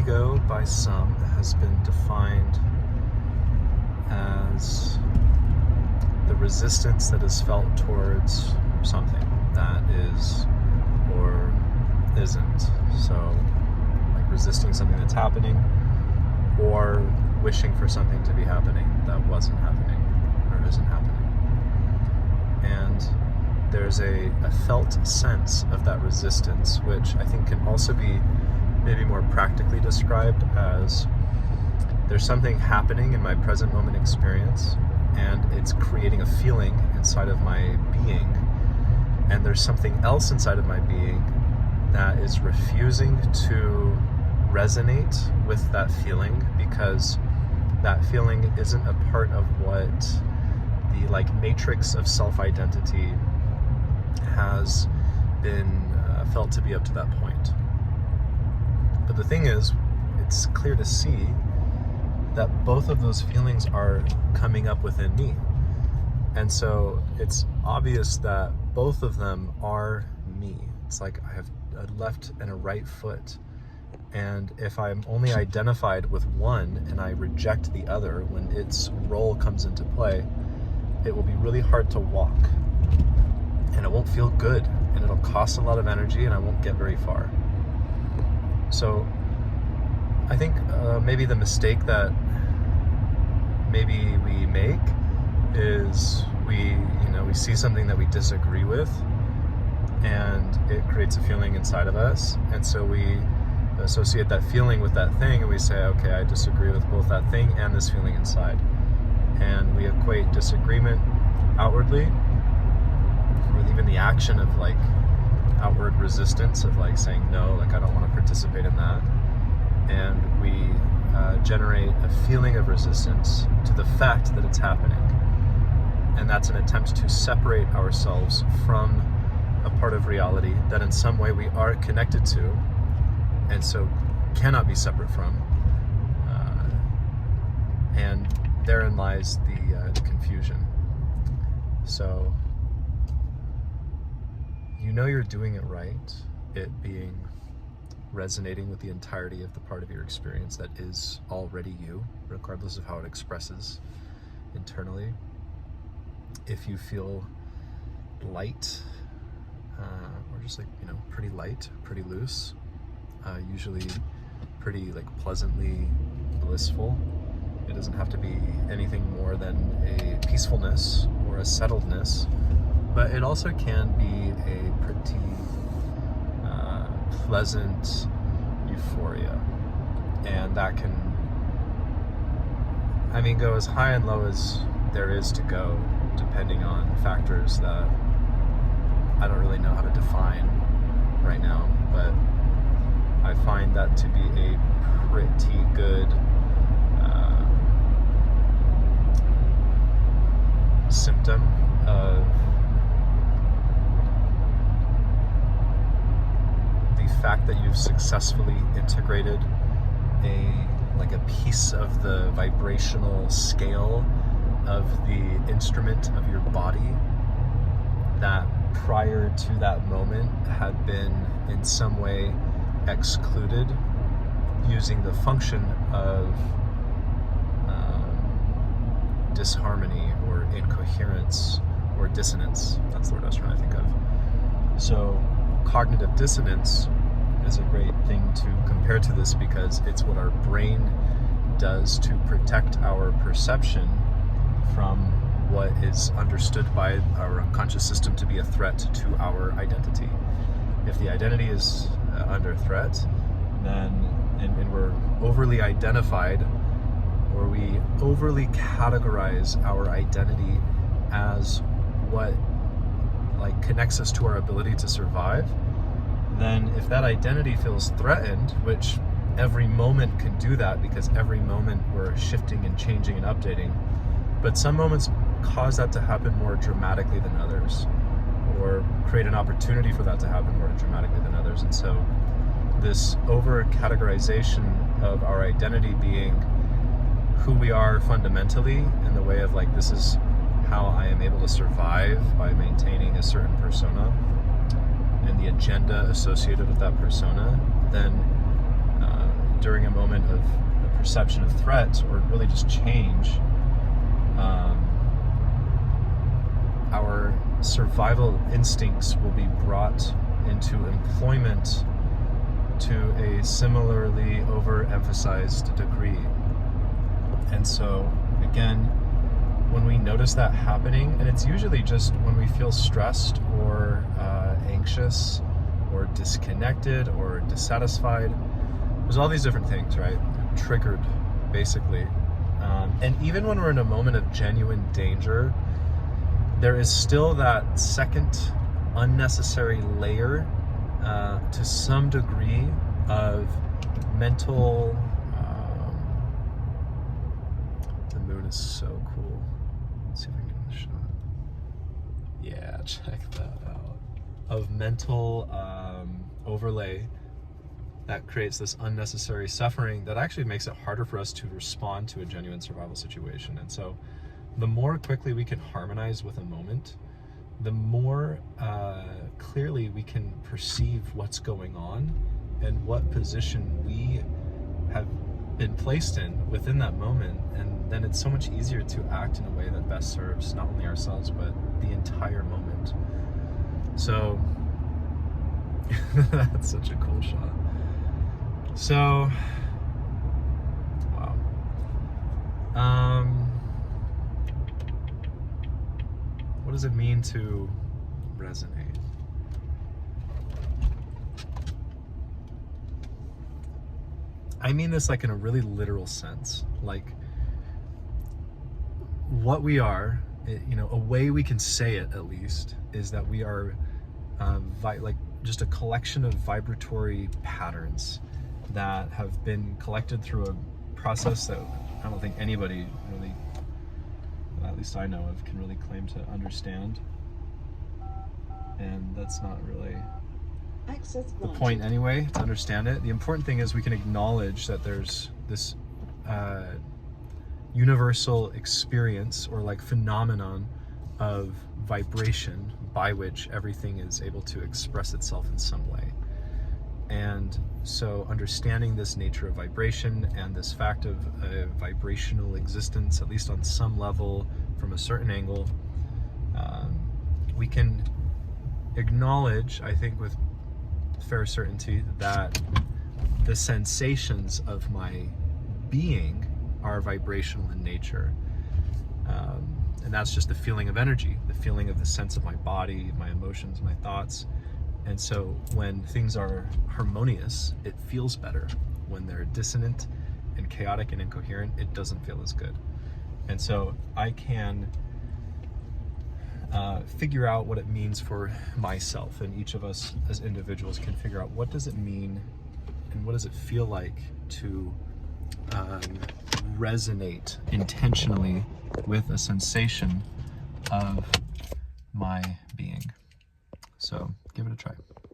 ego by some has been defined as the resistance that is felt towards something that is or isn't. So, like resisting something that's happening, or wishing for something to be happening that wasn't happening or isn't happening. And there's a felt sense of that resistance, which I think can also be maybe more practically described as there's something happening in my present moment experience, and it's creating a feeling inside of my being, and there's something else inside of my being that is refusing to resonate with that feeling, because that feeling isn't a part of what the matrix of self-identity has been felt to be up to that point. But the thing is, it's clear to see that both of those feelings are coming up within me. And so it's obvious that both of them are me. It's like I have a left and a right foot. And if I'm only identified with one and I reject the other when its role comes into play, it will be really hard to walk. And it won't feel good. And it'll cost a lot of energy, and I won't get very far. So I think maybe the mistake that maybe we make is we see something that we disagree with, and it creates a feeling inside of us, and so we associate that feeling with that thing, and we say, okay, I disagree with both that thing and this feeling inside, and we equate disagreement outwardly with even the action of outward resistance of saying no, I don't want to participate in that, and we generate a feeling of resistance to the fact that it's happening. And that's an attempt to separate ourselves from a part of reality that in some way we are connected to, and so cannot be separate from. And therein lies the confusion. So, you're doing it right, it being resonating with the entirety of the part of your experience that is already you, regardless of how it expresses internally. If you feel light, or just pretty light, pretty loose, usually pretty pleasantly blissful, it doesn't have to be anything more than a peacefulness or a settledness, but it also can be a pretty pleasant euphoria, and that can go as high and low as there is to go, depending on factors that I don't really know how to define right now, but I find that to be a pretty good symptom of the fact that you've successfully integrated a piece of the vibrational scale of the instrument of your body that prior to that moment had been in some way excluded, using the function of disharmony or incoherence or dissonance. That's the word I was trying to think of. So cognitive dissonance is a great thing to compare to this, because it's what our brain does to protect our perception from what is understood by our unconscious system to be a threat to our identity. If the identity is under threat, then and we're overly identified, or we overly categorize our identity as what connects us to our ability to survive, then if that identity feels threatened, which every moment can do that, because every moment we're shifting and changing and updating, but some moments cause that to happen more dramatically than others, or create an opportunity for that to happen more dramatically than others. And so this over categorization of our identity being who we are fundamentally, in the way of this is how I am able to survive by maintaining a certain persona and the agenda associated with that persona, then during a moment of a perception of threat or really just change, our survival instincts will be brought into employment to a similarly overemphasized degree. And so, again, when we notice that happening, and it's usually just when we feel stressed or anxious or disconnected or dissatisfied, there's all these different things, right? Triggered, basically. And even when we're in a moment of genuine danger, there is still that second unnecessary layer to some degree of mental. The moon is so cool. Let's see if I can get the shot. Yeah, check that out. Of mental overlay that creates this unnecessary suffering that actually makes it harder for us to respond to a genuine survival situation. And so the more quickly we can harmonize with a moment, the more clearly we can perceive what's going on and what position we have been placed in within that moment. And then it's so much easier to act in a way that best serves not only ourselves, but the entire moment. So that's such a cool shot. So, wow. What does it mean to resonate? I mean this like in a really literal sense. Like, what we are, a way we can say it at least, is that we are like just a collection of vibratory patterns that have been collected through a process that I don't think anybody really, at least I know of, can really claim to understand. And that's not really the point anyway, to understand it. The important thing is we can acknowledge that there's this universal experience or like phenomenon of vibration by which everything is able to express itself in some way. And so understanding this nature of vibration and this fact of a vibrational existence, at least on some level from a certain angle, we can acknowledge, I think with fair certainty, that the sensations of my being are vibrational in nature. And that's just the feeling of energy, the feeling of the sense of my body, my emotions, my thoughts. And so when things are harmonious, it feels better. When they're dissonant and chaotic and incoherent, it doesn't feel as good. And so I can figure out what it means for myself, and each of us as individuals can figure out what does it mean and what does it feel like to resonate intentionally with a sensation of my being. So give it a try.